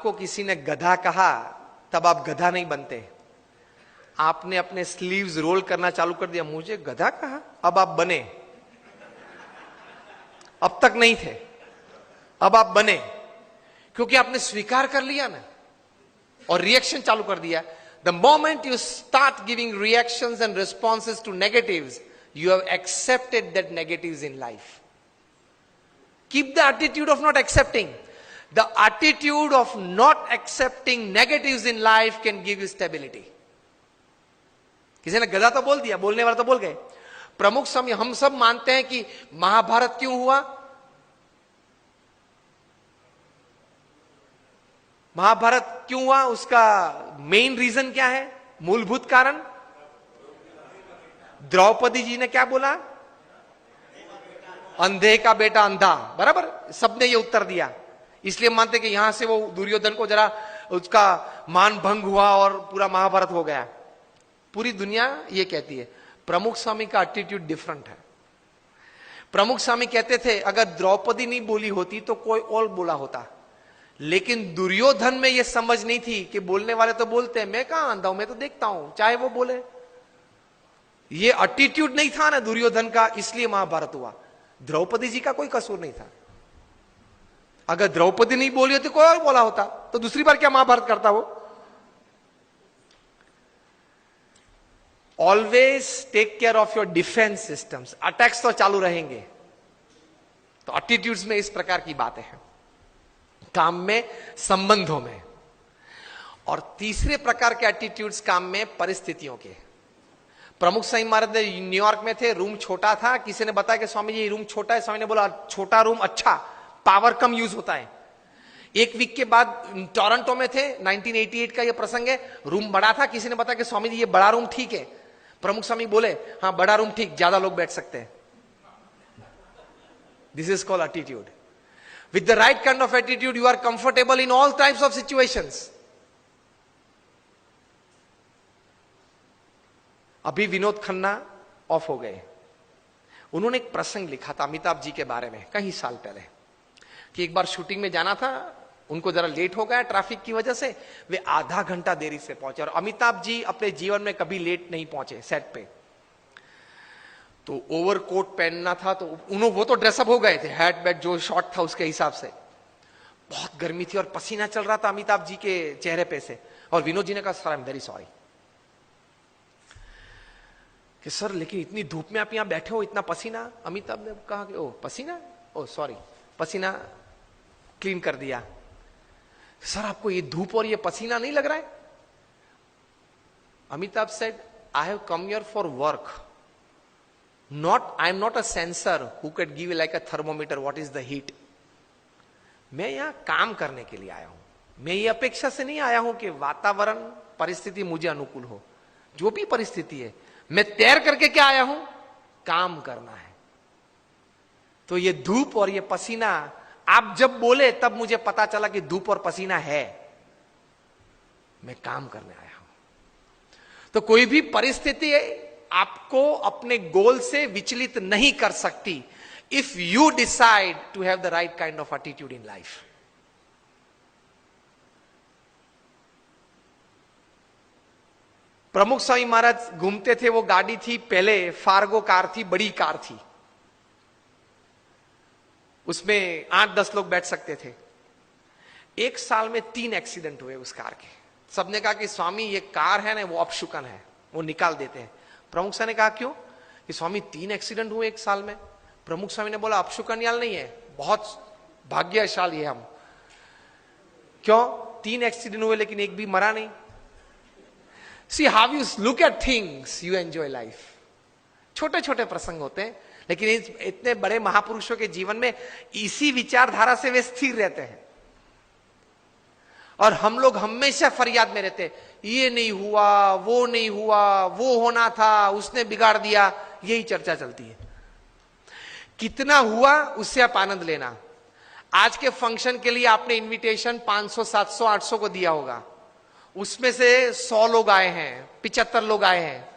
को किसी ने गधा कहा तब आप गधा नहीं बनते। आपने अपने स्लीव्स रोल करना चालू कर दिया, मुझे गधा कहा, अब आप बने। अब तक नहीं थे, अब आप बने, क्योंकि आपने स्वीकार कर लिया ना और रिएक्शन चालू कर दिया। The moment you start giving reactions and responses to negatives, you have accepted that negatives in life. Keep the attitude of not accepting. The attitude of not accepting negatives in life can give you stability. किसी ने गधा तो बोल दिया, बोलने वाला तो बोल गए। प्रमुख समय हम सब मानते हैं कि महाभारत क्यों हुआ? महाभारत क्यों हुआ? उसका मेन रीजन क्या है? मूलभूत कारण द्रौपदी जी ने क्या बोला? अंधे का बेटा अंधा। बराबर, सबने ये उत्तर दिया। इसलिए मानते कि यहां से वो दुर्योधन को जरा उसका मान भंग हुआ और पूरा महाभारत हो गया। पूरी दुनिया ये कहती है। प्रमुख स्वामी का एटीट्यूड डिफरेंट है। प्रमुख स्वामी कहते थे अगर द्रौपदी नहीं बोली होती तो कोई और बोला होता, लेकिन दुर्योधन में यह समझ नहीं थी कि बोलने वाले तो बोलते हैं, मैं कहां अंधा हूं, मैं तो देखता हूं, चाहे वो बोले। ये एटीट्यूड नहीं था ना दुर्योधन का, इसलिए महाभारत हुआ। द्रौपदी जी का कोई कसूर नहीं था। अगर द्रौपदी नहीं बोली होती कोई और बोला होता तो दूसरी बार क्या महाभारत करता वो? Always take care of your defence systems. Attacks तो चालू रहेंगे, तो एटीट्यूड्स में इस प्रकार की बातें हैं, काम में, संबंधों में। और तीसरे प्रकार के एटीट्यूड्स काम में परिस्थितियों के। प्रमुख स्वामी महाराज न्यूयॉर्क में थे, रूम छोटा था। किसी ने बताया कि स्वामी जी रूम छोटा है। स्वामी ने बोला छोटा रूम अच्छा, पावर कम यूज होता है। एक वीक के बाद टोरंटो में थे, 1988 का ये प्रसंग है, रूम बड़ा था। किसी ने बताया कि स्वामी जी ये बड़ा रूम ठीक है। प्रमुख स्वामी बोले हाँ बड़ा रूम ठीक, ज्यादा लोग बैठ सकते हैं। This is called attitude. With the right kind of attitude you are comfortable in all types of situations. अभी विनोद खन्ना ऑफ हो गए, उन्होंने एक प्रसंग लिखा था अमिताभ जी के बारे में कई साल पहले, कि एक बार शूटिंग में जाना था, उनको जरा लेट हो गया ट्रैफिक की वजह से, वे आधा घंटा देरी से पहुंचे। और अमिताभ जी अपने जीवन में कभी लेट नहीं पहुंचे सेट पे। तो ओवरकोट पहनना था, तो वो तो ड्रेसअप हो गए थे, हैट बैट जो शॉर्ट था उसके हिसाब से। बहुत गर्मी थी और पसीना चल रहा था अमिताभ जी के चेहरे पे से। और विनोद जी ने कहा sir I am very sorry कि सर लेकिन इतनी धूप में आप यहां बैठे हो, इतना पसीना। अमिताभ ने कहा कि ओ पसीना, ओ सॉरी, पसीना क्लीन कर दिया। सर आपको ये धूप और ये पसीना नहीं लग रहा है? Amitabh said I have come here for work, not I am not a sensor who can give like a thermometer what is the heat. मैं यहां काम करने के लिए आया हूं। मैं ये अपेक्षा से नहीं आया हूं कि वातावरण परिस्थिति मुझे अनुकूल हो। जो भी परिस्थिति है, मैं तैर करके क्या आया हूं? काम करना है। तो ये धूप और ये पसीना, आप जब बोले तब मुझे पता चला कि धूप और पसीना है, मैं काम करने आया हूं। तो कोई भी परिस्थिति आपको अपने गोल से विचलित नहीं कर सकती, if you decide to have the right kind of attitude in life. Pramukh Swami महाराज घूमते थे, वो गाड़ी थी पहले फार्गो कार थी, बड़ी कार थी, उसमें 8-10 लोग बैठ सकते थे। एक साल में 3 एक्सीडेंट हुए उस कार के। सबने कहा कि स्वामी ये कार है ना वो अपशुकन है, वो निकाल देते हैं। प्रमुख स्वामी ने कहा क्यों? कि स्वामी 3 एक्सीडेंट हुए एक साल में। प्रमुख स्वामी ने बोला अपशुकन याल नहीं है, बहुत भाग्यशाली है हम। क्यों 3 एक्सीडेंट हुए लेकिन एक भी मरा नहीं? See how you look at things, you enjoy life. छोटे छोटे प्रसंग होते हैं, लेकिन इतने बड़े महापुरुषों के जीवन में इसी विचारधारा से वे स्थिर रहते हैं। और हम लोग हमेशा फरियाद में रहते हैं, ये नहीं हुआ, वो नहीं हुआ, वो होना था, उसने बिगाड़ दिया, यही चर्चा चलती है। कितना हुआ उससे आप आनंद लेना। आज के फंक्शन के लिए आपने इनविटेशन 500, 700, 800 को दिया होगा, उसमें से 100 लोग आए हैं, 75 लोग आए हैं।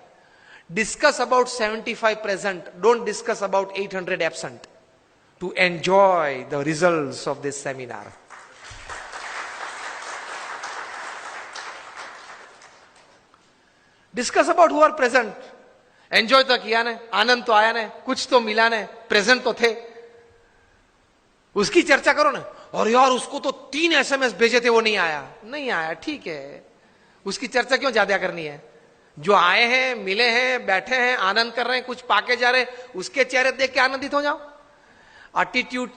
Discuss about 75 present. Don't discuss about 800 absent. To enjoy the results of this seminar. Discuss about who are present. Enjoy तो किया ने, आनंद तो आया ने, कुछ तो मिला ने, प्रेजेंट तो थे, उसकी चर्चा करो ना. और यार उसको तो 3 SMS भेजे थे, वो नहीं आया. नहीं आया, ठीक है, उसकी चर्चा क्यों ज्यादा करनी है. जो आए हैं, मिले हैं, बैठे हैं, आनंद कर रहे हैं, कुछ पाके जा रहे हैं, उसके चेहरे देख के आनंदित हो जाओ. Attitude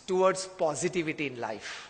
towards positivity in life.